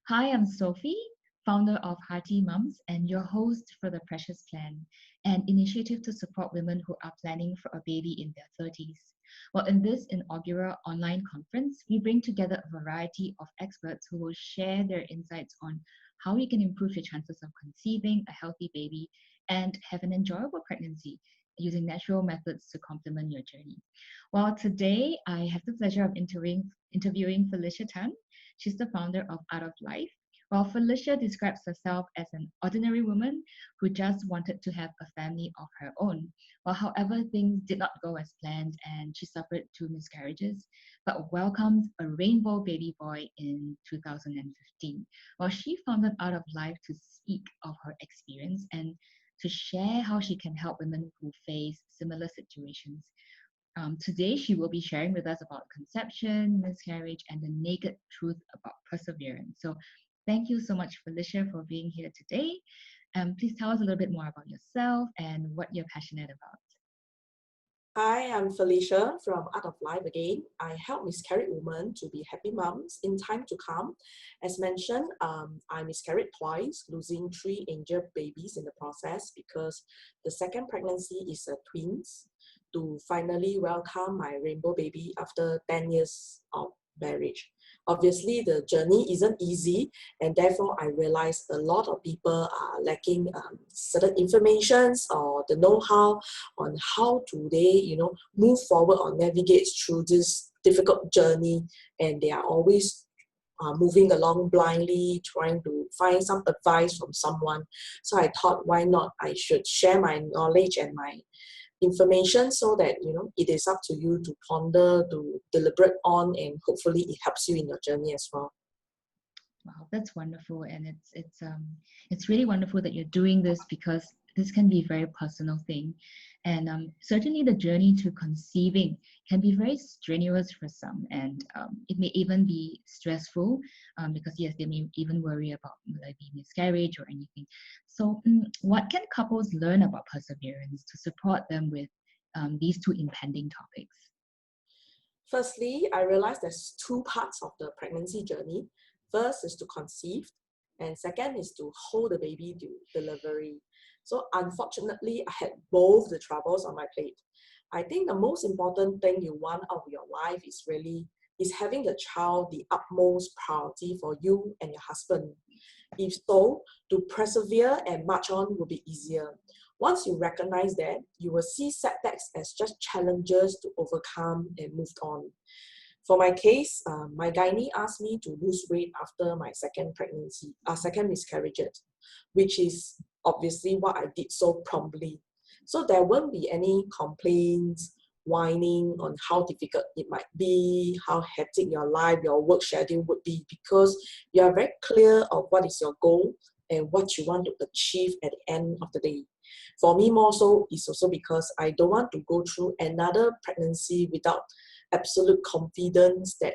Hi, I'm Sophie, founder of Hearty Mums and your host for the Precious Plan, an initiative to support women who are planning for a baby in their 30s. Well, in this inaugural online conference, we bring together a variety of experts who will share their insights on how you can improve your chances of conceiving a healthy baby and have an enjoyable pregnancy using natural methods to complement your journey. Well, today I have the pleasure of interviewing Felicia Tan. She's the founder of Out of Life. While Felicia describes herself as an ordinary woman who just wanted to have a family of her own. Well, however, things did not go as planned and she suffered two miscarriages, but welcomed a rainbow baby boy in 2015. Well, she founded Out of Life to speak of her experience and to share how she can help women who face similar situations. Today, she will be sharing with us about conception, miscarriage, and the naked truth about perseverance. So, thank you so much, Felicia, for being here today. Please tell us a little bit more about yourself and what you're passionate about. Hi, I'm Felicia from Art of Life again. I help miscarried women to be happy moms in time to come. As mentioned, I miscarried twice, losing 3 angel babies in the process because the second pregnancy is a twins to finally welcome my rainbow baby after 10 years of marriage. Obviously, the journey isn't easy, and therefore I realized a lot of people are lacking certain informations or the know-how on how do they, move forward or navigate through this difficult journey, and they are always moving along blindly, trying to find some advice from someone. So I thought, why not? I should share my knowledge and my information so that it is up to you to ponder, to deliberate on, and hopefully it helps you in your journey as well. Wow, that's wonderful, and it's really wonderful that you're doing this because this can be a very personal thing, and certainly the journey to conceiving can be very strenuous for some, and it may even be stressful because yes, they may even worry about maybe miscarriage or anything. So, what can couples learn about perseverance to support them with these two impending topics? Firstly, I realized there's 2 parts of the pregnancy journey. First is to conceive, and second is to hold the baby to delivery. So unfortunately, I had both the troubles on my plate. I think the most important thing you want out of your life is having the child the utmost priority for you and your husband. If so, to persevere and march on will be easier. Once you recognize that, you will see setbacks as just challenges to overcome and move on. For my case, my gynae asked me to lose weight after my second miscarriage, which is obviously what I did so promptly. So there won't be any complaints, whining on how difficult it might be, how hectic your life, your work schedule would be, because you are very clear of what is your goal and what you want to achieve at the end of the day. For me, more so is also because I don't want to go through another pregnancy without absolute confidence that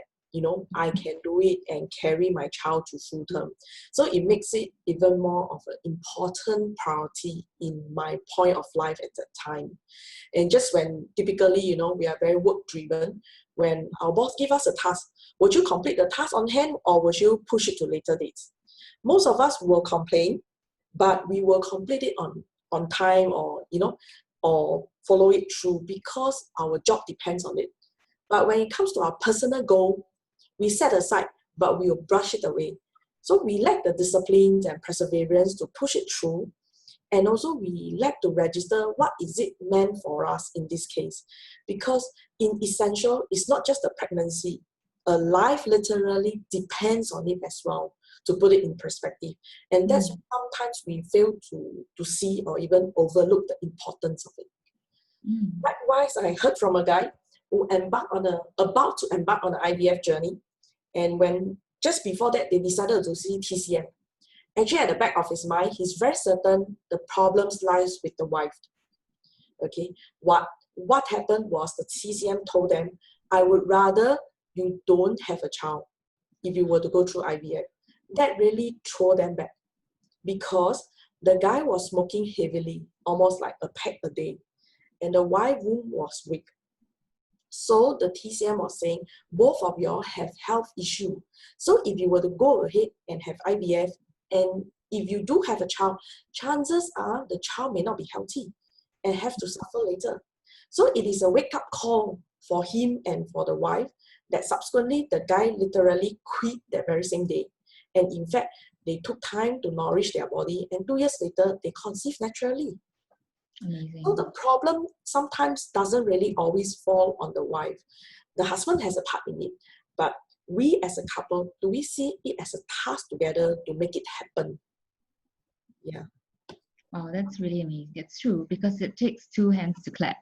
I can do it and carry my child to full term. So it makes it even more of an important priority in my point of life at that time. And just when typically, we are very work driven, when our boss give us a task, would you complete the task on hand or would you push it to later dates? Most of us will complain, but we will complete it on time, or follow it through because our job depends on it. But when it comes to our personal goal, we set aside, but we will brush it away. So we lack the discipline and perseverance to push it through. And also we lack to register what is it meant for us in this case. Because in essential, it's not just a pregnancy. A life literally depends on it as well, to put it in perspective. And that's sometimes we fail to see or even overlook the importance of it. Likewise, I heard from a guy who about to embark on the IVF journey. And when just before that, they decided to see TCM. Actually, at the back of his mind, he's very certain the problems lies with the wife. Okay, what happened was the TCM told them, I would rather you don't have a child if you were to go through IVF. That really threw them back because the guy was smoking heavily, almost like a pack a day, and the wife womb was weak. So the TCM was saying, both of y'all have health issue. So if you were to go ahead and have IVF, and if you do have a child, chances are the child may not be healthy and have to suffer later. So it is a wake-up call for him and for the wife that subsequently the guy literally quit that very same day. And in fact, they took time to nourish their body, and 2 years later, they conceived naturally. Amazing. So the problem sometimes doesn't really always fall on the wife. The husband has a part in it, but we as a couple, do we see it as a task together to make it happen? Yeah. Wow, that's really amazing. It's true, because it takes two hands to clap.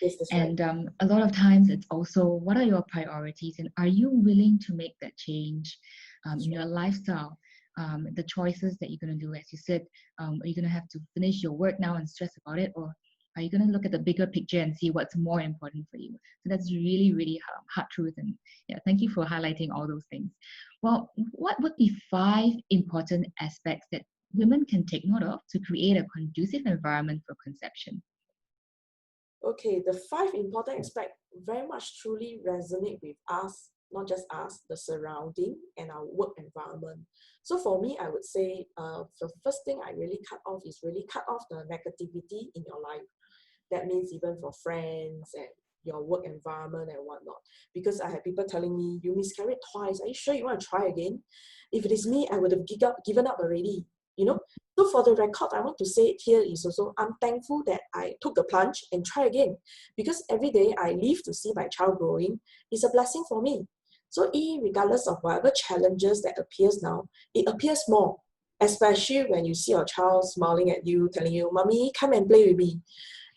Yes, that's right. And a lot of times it's also, what are your priorities, and are you willing to make that change in your lifestyle? The choices that you're going to do, as you said, are you going to have to finish your work now and stress about it, or are you going to look at the bigger picture and see what's more important for you? So that's really, really hard truth. And yeah, thank you for highlighting all those things. Well, what would be 5 important aspects that women can take note of to create a conducive environment for conception? Okay, the 5 important aspects very much truly resonate with us, not just us, the surrounding and our work environment. So for me, I would say the first thing I really cut off is really cut off the negativity in your life. That means even for friends and your work environment and whatnot. Because I had people telling me, you miscarried twice. Are you sure you want to try again? If it is me, I would have given up already. You know? So for the record, I want to say it here is also, I'm thankful that I took the plunge and try again. Because every day I live to see my child growing is a blessing for me. So regardless of whatever challenges that appears now, it appears more. Especially when you see your child smiling at you, telling you, Mommy, come and play with me.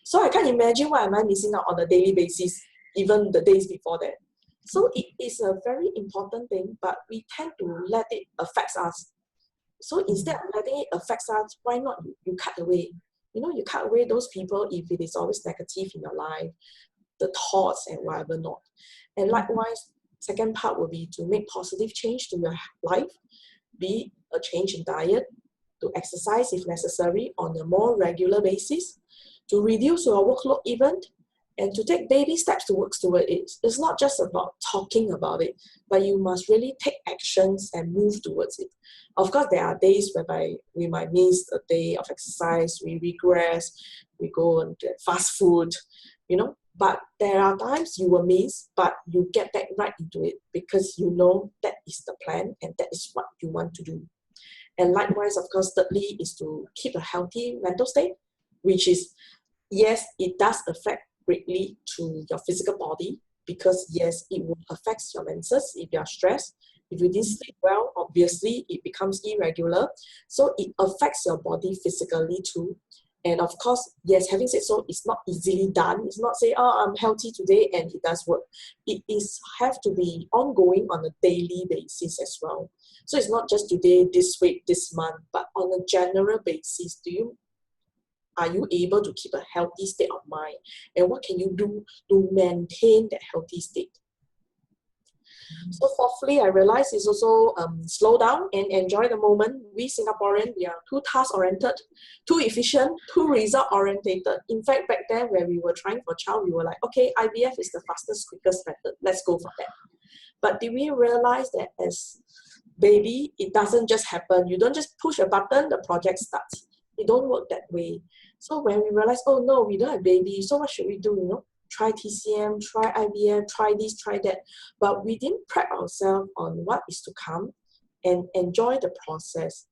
So I can't imagine what am I missing out on a daily basis, even the days before that. So it is a very important thing, but we tend to let it affect us. So instead of letting it affect us, why not you cut away? You know, you cut away those people if it is always negative in your life, the thoughts and whatever not. And likewise, second part will be to make positive change to your life, be a change in diet, to exercise if necessary on a more regular basis, to reduce your workload even, and to take baby steps to work toward it. It's not just about talking about it, but you must really take actions and move towards it. Of course, there are days whereby we might miss a day of exercise, we regress, we go and get fast food, you know. But there are times you will miss, but you get back right into it because you know that is the plan and that is what you want to do. And likewise, of course, thirdly is to keep a healthy mental state, which is, yes, it does affect greatly to your physical body because, yes, it will affect your menses if you are stressed. If you didn't sleep well, obviously, it becomes irregular. So it affects your body physically too. And of course, yes, having said so, it's not easily done. It's not say, oh, I'm healthy today and it does work. It is have to be ongoing on a daily basis as well. So it's not just today, this week, this month, but on a general basis, are you able to keep a healthy state of mind? And what can you do to maintain that healthy state? So fourthly, I realize is also slow down and enjoy the moment. We Singaporeans, we are too task-oriented, too efficient, too result-orientated. In fact, back then when we were trying for a child, we were like, okay, IVF is the fastest, quickest method. Let's go for that. But did we realize that as baby, it doesn't just happen. You don't just push a button, the project starts. It don't work that way. So when we realize, oh no, we don't have baby, so what should we do? You know, try TCM, try IVF, try this, try that. But we didn't prep ourselves on what is to come and enjoy the process.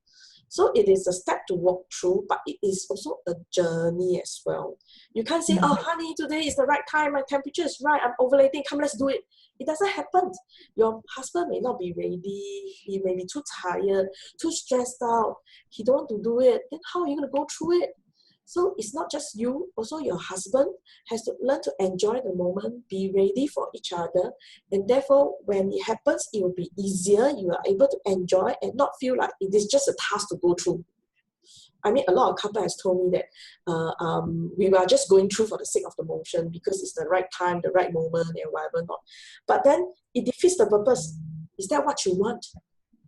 So it is a step to walk through, but it is also a journey as well. You can't say, oh honey, today is the right time, my temperature is right, I'm ovulating, come let's do it. It doesn't happen. Your husband may not be ready, he may be too tired, too stressed out, he don't want to do it. Then how are you going to go through it? So it's not just you, also your husband has to learn to enjoy the moment, be ready for each other, and therefore when it happens, it will be easier, you are able to enjoy and not feel like it is just a task to go through. I mean, a lot of couples has told me that we were just going through for the sake of the motion because it's the right time, the right moment, and whatever not. But then it defeats the purpose. Is that what you want?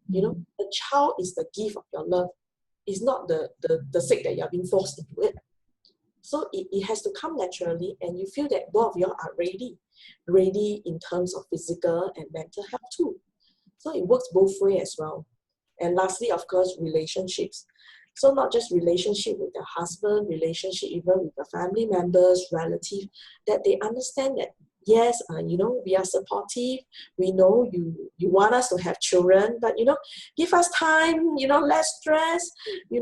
You know, the child is the gift of your love. It's not the sake that you're being forced into it. So it has to come naturally, and you feel that both of you are ready in terms of physical and mental health too. So it works both ways as well. And lastly, of course, relationships. So not just relationship with the husband, relationship even with the family members, relative, that they understand that, yes, we are supportive. We know you want us to have children, but, give us time, less stress. We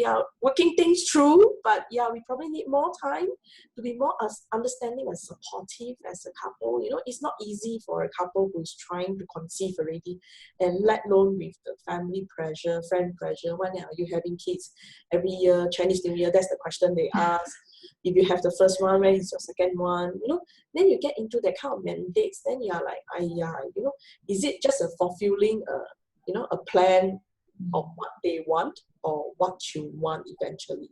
are working things through, but yeah, we probably need more time to be more understanding and supportive as a couple. It's not easy for a couple who is trying to conceive already, and let alone with the family pressure, friend pressure. When are you having kids? Every year, Chinese New Year, that's the question they ask. If you have the first one, when is your second one? Then you get into that kind of mandates. Then you're like, is it just a fulfilling a plan of what they want or what you want eventually?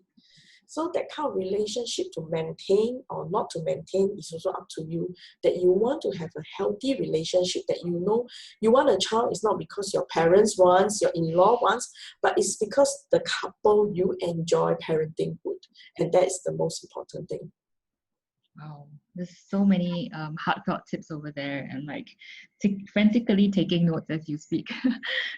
So that kind of relationship to maintain or not to maintain is also up to you. That you want to have a healthy relationship, that you want a child is not because your parents wants, your in-law wants, but it's because the couple you enjoy parenting with. And that is the most important thing. Wow, there's so many heartfelt tips over there, and like frantically taking notes as you speak.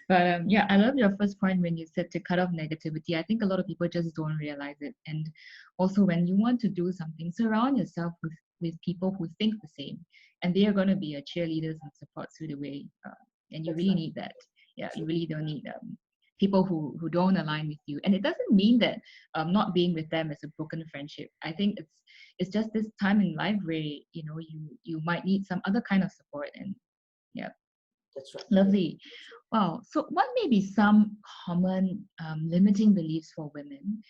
But yeah, I love your first point when you said to cut off negativity. I think a lot of people just don't realize it. And also, when you want to do something, surround yourself with people who think the same, and they are going to be your cheerleaders and supports you the way. And you really need that. Yeah, you really don't need people who don't align with you. And it doesn't mean that not being with them is a broken friendship. I think it's just this time in life where you might need some other kind of support. And yeah, that's right. Lovely. Wow. So what may be some common limiting beliefs for women,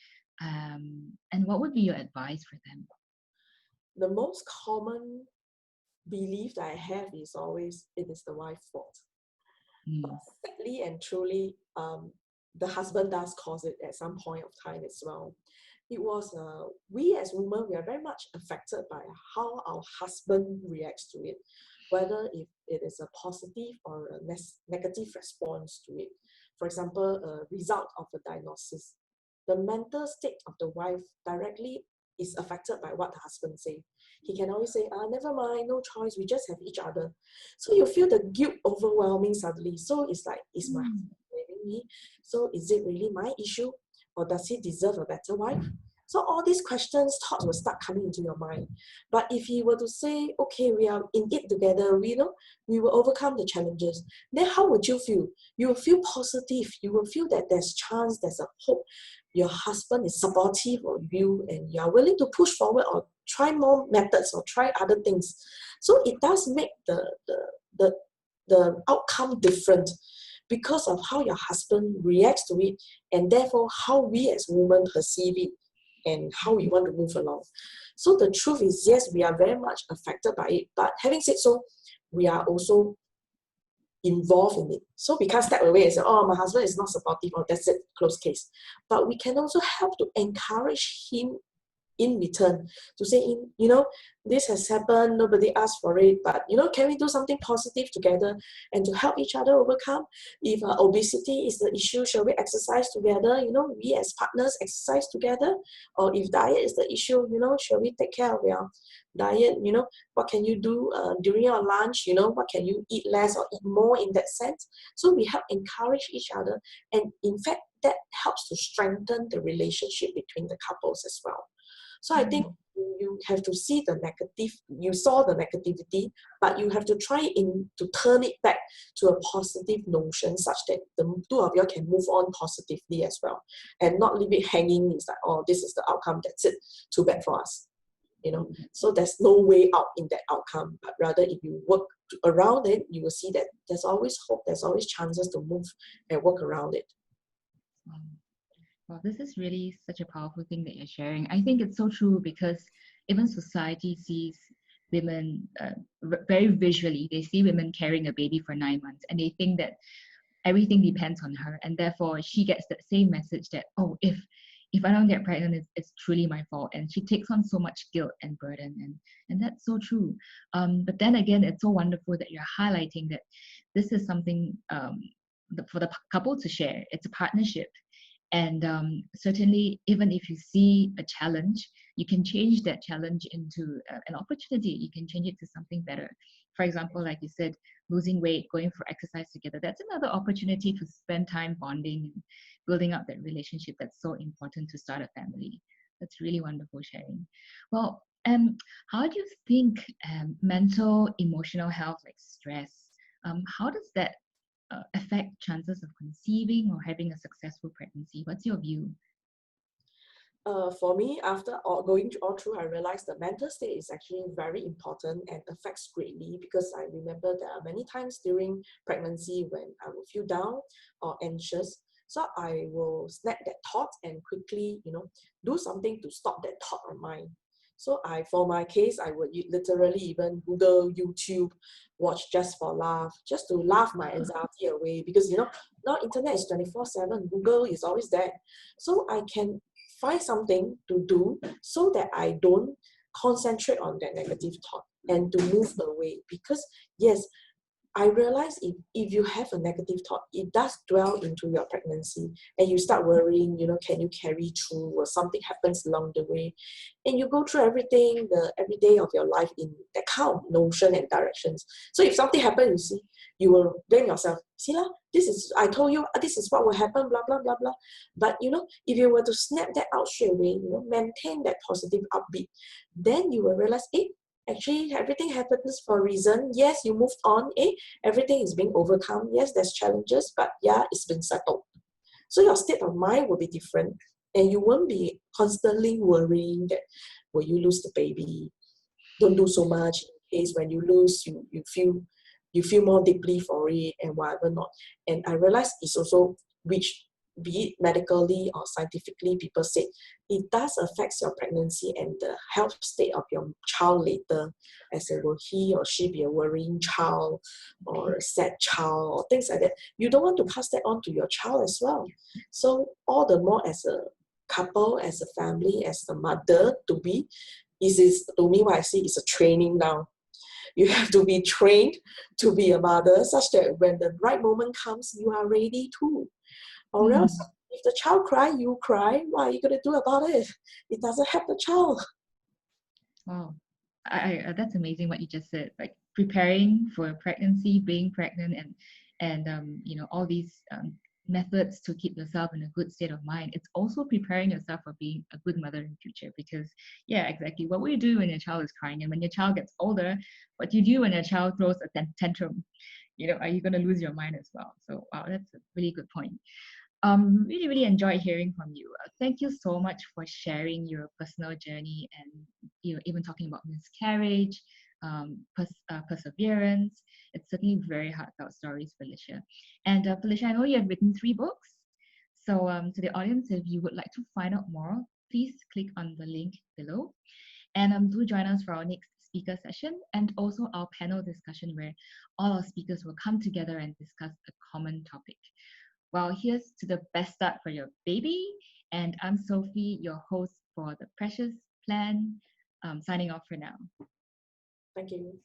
and what would be your advice for them? The most common belief that I have is always it is the wife's fault. But sadly and truly, the husband does cause it at some point of time as well. It was we as women, we are very much affected by how our husband reacts to it, whether if it is a positive or a negative response to it. For example, a result of a diagnosis, the mental state of the wife directly is affected by what the husband say. He can always say, never mind, no choice, we just have each other. So you feel the guilt overwhelming suddenly. So it's like, is my husband blaming me? So is it really my issue? Or does he deserve a better wife? So all these questions, thoughts will start coming into your mind. But if he were to say, okay, we are in it together, we will overcome the challenges, then how would you feel? You will feel positive. You will feel that there's chance, there's a hope. Your husband is supportive of you and you are willing to push forward or try more methods or try other things. So it does make the outcome different because of how your husband reacts to it, and therefore how we as women perceive it and how we want to move along. So the truth is, yes, we are very much affected by it, but having said so, we are also involved in it. So we can't step away and say, oh, my husband is not supportive, or that's it, close case. But we can also help to encourage him in return, to say, this has happened, nobody asked for it, but can we do something positive together and to help each other overcome? If obesity is the issue, shall we exercise together? We as partners exercise together. Or if diet is the issue, shall we take care of your diet? What can you do during your lunch? What can you eat less or eat more in that sense? So we help encourage each other, and in fact that helps to strengthen the relationship between the couples as well. So I think you have to see the negative, you saw the negativity, but you have to try to turn it back to a positive notion such that the two of you can move on positively as well, and not leave it hanging. It's like, oh, this is the outcome, that's it, too bad for us. So there's no way out in that outcome, but rather if you work around it, you will see that there's always hope, there's always chances to move and work around it. Well, this is really such a powerful thing that you're sharing. I think it's so true because even society sees women very visually. They see women carrying a baby for 9 months, and they think that everything depends on her, and therefore she gets that same message that, oh, if I don't get pregnant, it's truly my fault, and she takes on so much guilt and burden, and that's so true. But then again, it's so wonderful that you're highlighting that this is something for the couple to share. It's a partnership. And certainly, even if you see a challenge, you can change that challenge into an opportunity. You can change it to something better. For example, like you said, losing weight, going for exercise together, that's another opportunity to spend time bonding and building up that relationship that's so important to start a family. That's really wonderful sharing. Well, how do you think mental, emotional health, like stress, how does that affect chances of conceiving or having a successful pregnancy? What's your view? For me, after going all through, I realized the mental state is actually very important and affects greatly, because I remember there are many times during pregnancy when I will feel down or anxious. So I will snap that thought and quickly, do something to stop that thought of mine. So for my case, I would literally even Google, YouTube, watch just for laugh, just to laugh my anxiety away, because now internet is 24/7. Google is always there. So I can find something to do so that I don't concentrate on that negative thought and to move away. Because yes, I realize if you have a negative thought, it does dwell into your pregnancy, and you start worrying, can you carry through, or something happens along the way, and you go through everything, every day of your life in that kind of notion and directions. So if something happens, you will blame yourself. See lah, I told you, this is what will happen, blah, blah, blah, blah. But if you were to snap that out straight away, maintain that positive upbeat, then you will realize, actually, everything happens for a reason. Yes, you moved on. Everything is being overcome. Yes, there's challenges, but yeah, it's been settled. So your state of mind will be different, and you won't be constantly worrying that will you lose the baby. Don't do so much in case when you lose, you feel more deeply for it and whatever not. And I realize it's also, which be it medically or scientifically, people say it does affect your pregnancy and the health state of your child later, as in will he or she be a worrying child or a sad child or things like that. You don't want to pass that on to your child as well. So all the more as a couple, as a family, as a mother to be, is to me what I see is a training now. You have to be trained to be a mother, such that when the right moment comes, you are ready too. Or else, if the child cry, you cry. What are you going to do about it? It doesn't help the child. Wow, that's amazing what you just said. Like preparing for a pregnancy, being pregnant, and all these methods to keep yourself in a good state of mind. It's also preparing yourself for being a good mother in the future. Because yeah, exactly. What will you do when your child is crying, and when your child gets older? What do you do when your child throws a tantrum? Are you going to lose your mind as well? So wow, that's a really good point. Really, really enjoyed hearing from you. Thank you so much for sharing your personal journey, and even talking about miscarriage, perseverance. It's certainly very heartfelt stories, Felicia. And Felicia, I know you have written 3 books. So to the audience, if you would like to find out more, please click on the link below. And do join us for our next speaker session, and also our panel discussion, where all our speakers will come together and discuss a common topic. Well, here's to the best start for your baby. And I'm Sophie, your host for the Precious Plan. Signing off for now. Thank you.